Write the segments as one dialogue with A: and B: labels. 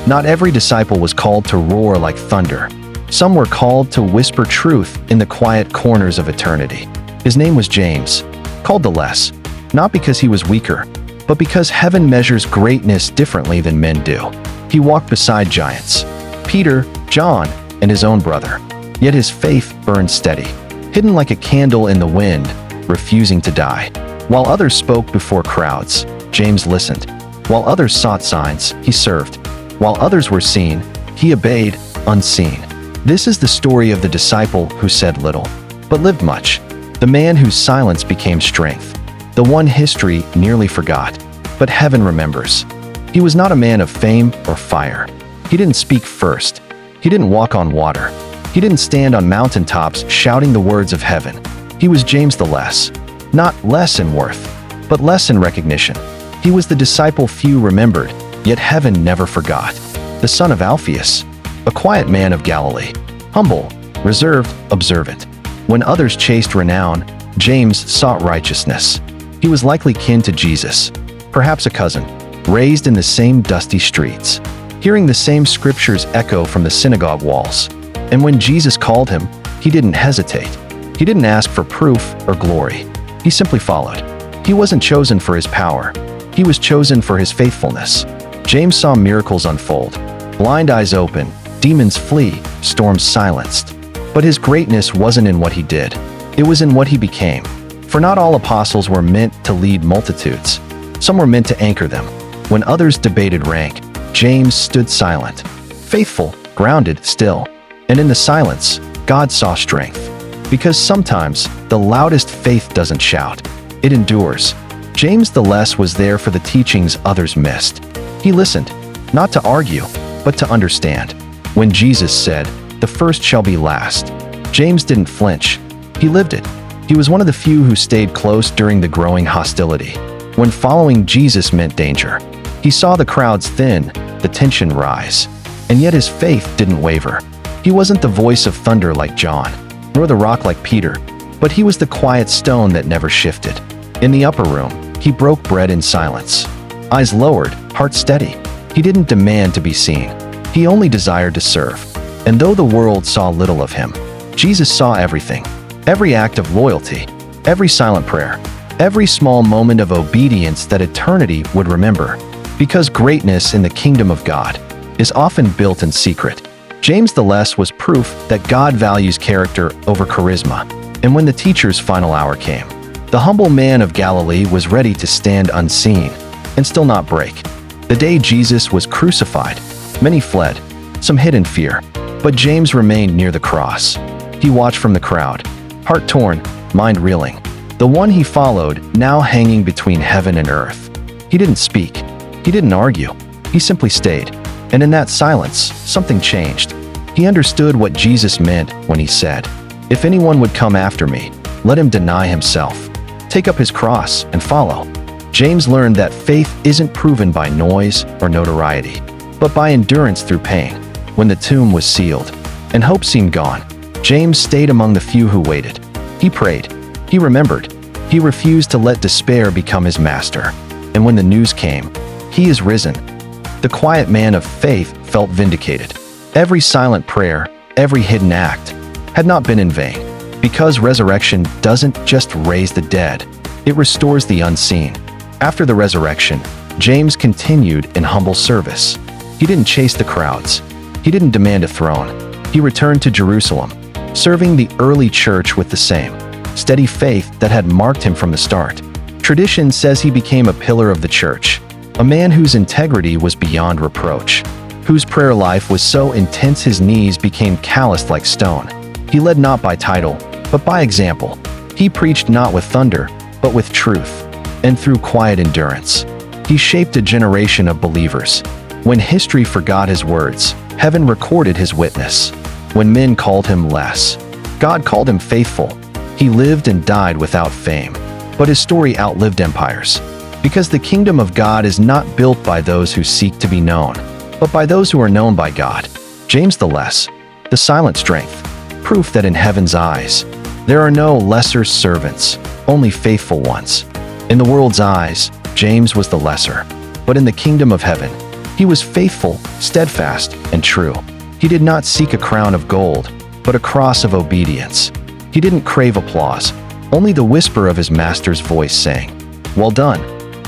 A: Not every disciple was called to roar like thunder. Some were called to whisper truth in the quiet corners of eternity. His name was James, called the Less, not because he was weaker, but because heaven measures greatness differently than men do. He walked beside giants, Peter, John, and his own brother. Yet his faith burned steady, hidden like a candle in the wind, refusing to die. While others spoke before crowds, James listened. While others sought signs, he served. While others were seen, he obeyed, unseen. This is the story of the disciple who said little, but lived much. The man whose silence became strength. The one history nearly forgot, but heaven remembers. He was not a man of fame or fire. He didn't speak first. He didn't walk on water. He didn't stand on mountaintops shouting the words of heaven. He was James the Less. Not less in worth, but less in recognition. He was the disciple few remembered, yet heaven never forgot. The son of Alphaeus, a quiet man of Galilee. Humble, reserved, observant. When others chased renown, James sought righteousness. He was likely kin to Jesus, perhaps a cousin, raised in the same dusty streets, hearing the same scriptures echo from the synagogue walls. And when Jesus called him, he didn't hesitate. He didn't ask for proof or glory. He simply followed. He wasn't chosen for his power. He was chosen for his faithfulness. James saw miracles unfold. Blind eyes open, demons flee, storms silenced. But his greatness wasn't in what he did. It was in what he became. For not all apostles were meant to lead multitudes. Some were meant to anchor them. When others debated rank, James stood silent, faithful, grounded, still. And in the silence, God saw strength. Because sometimes, the loudest faith doesn't shout. It endures. James the Less was there for the teachings others missed. He listened, not to argue, but to understand. When Jesus said, "The first shall be last," James didn't flinch. He lived it. He was one of the few who stayed close during the growing hostility. When following Jesus meant danger, he saw the crowds thin, the tension rise. And yet his faith didn't waver. He wasn't the voice of thunder like John, nor the rock like Peter, but he was the quiet stone that never shifted. In the upper room, he broke bread in silence. Eyes lowered, heart steady. He didn't demand to be seen. He only desired to serve. And though the world saw little of him, Jesus saw everything. Every act of loyalty, every silent prayer, every small moment of obedience that eternity would remember. Because greatness in the kingdom of God is often built in secret. James the Less was proof that God values character over charisma. And when the teacher's final hour came, the humble man of Galilee was ready to stand unseen and still not break. The day Jesus was crucified, many fled, some hid in fear, but James remained near the cross. He watched from the crowd, heart torn, mind reeling. The one he followed, now hanging between heaven and earth. He didn't speak. He didn't argue. He simply stayed. And in that silence, something changed. He understood what Jesus meant when he said, "If anyone would come after me, let him deny himself, take up his cross, and follow." James learned that faith isn't proven by noise or notoriety, but by endurance through pain. When the tomb was sealed and hope seemed gone, James stayed among the few who waited. He prayed. He remembered. He refused to let despair become his master. And when the news came, "He is risen," the quiet man of faith felt vindicated. Every silent prayer, every hidden act, had not been in vain. Because resurrection doesn't just raise the dead, it restores the unseen. After the resurrection, James continued in humble service. He didn't chase the crowds. He didn't demand a throne. He returned to Jerusalem, serving the early church with the same steady faith that had marked him from the start. Tradition says he became a pillar of the church, a man whose integrity was beyond reproach, whose prayer life was so intense his knees became calloused like stone. He led not by title, but by example. He preached not with thunder, but with truth. And through quiet endurance, he shaped a generation of believers. When history forgot his words, heaven recorded his witness. When men called him less, God called him faithful. He lived and died without fame, but his story outlived empires. Because the kingdom of God is not built by those who seek to be known, but by those who are known by God. James the Less, the silent strength, proof that in heaven's eyes, there are no lesser servants, only faithful ones. In the world's eyes, James was the lesser, but in the kingdom of heaven, He was faithful, steadfast, and true. He did not seek a crown of gold, but a cross of obedience. He didn't crave applause, only the whisper of his master's voice saying, "Well done."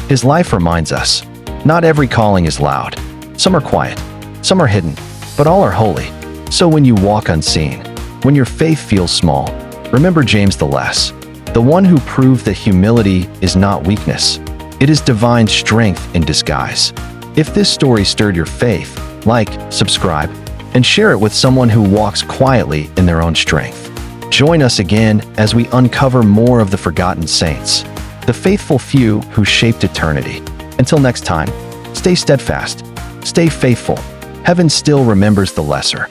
A: His life reminds us, not every calling is loud. Some are quiet, some are hidden, but all are holy. So when you walk unseen, when your faith feels small, remember James the Less, the one who proved that humility is not weakness. It is divine strength in disguise. If this story stirred your faith, like, subscribe, and share it with someone who walks quietly in their own strength. Join us again as we uncover more of the forgotten saints, the faithful few who shaped eternity. Until next time, stay steadfast, stay faithful. Heaven still remembers the lesser.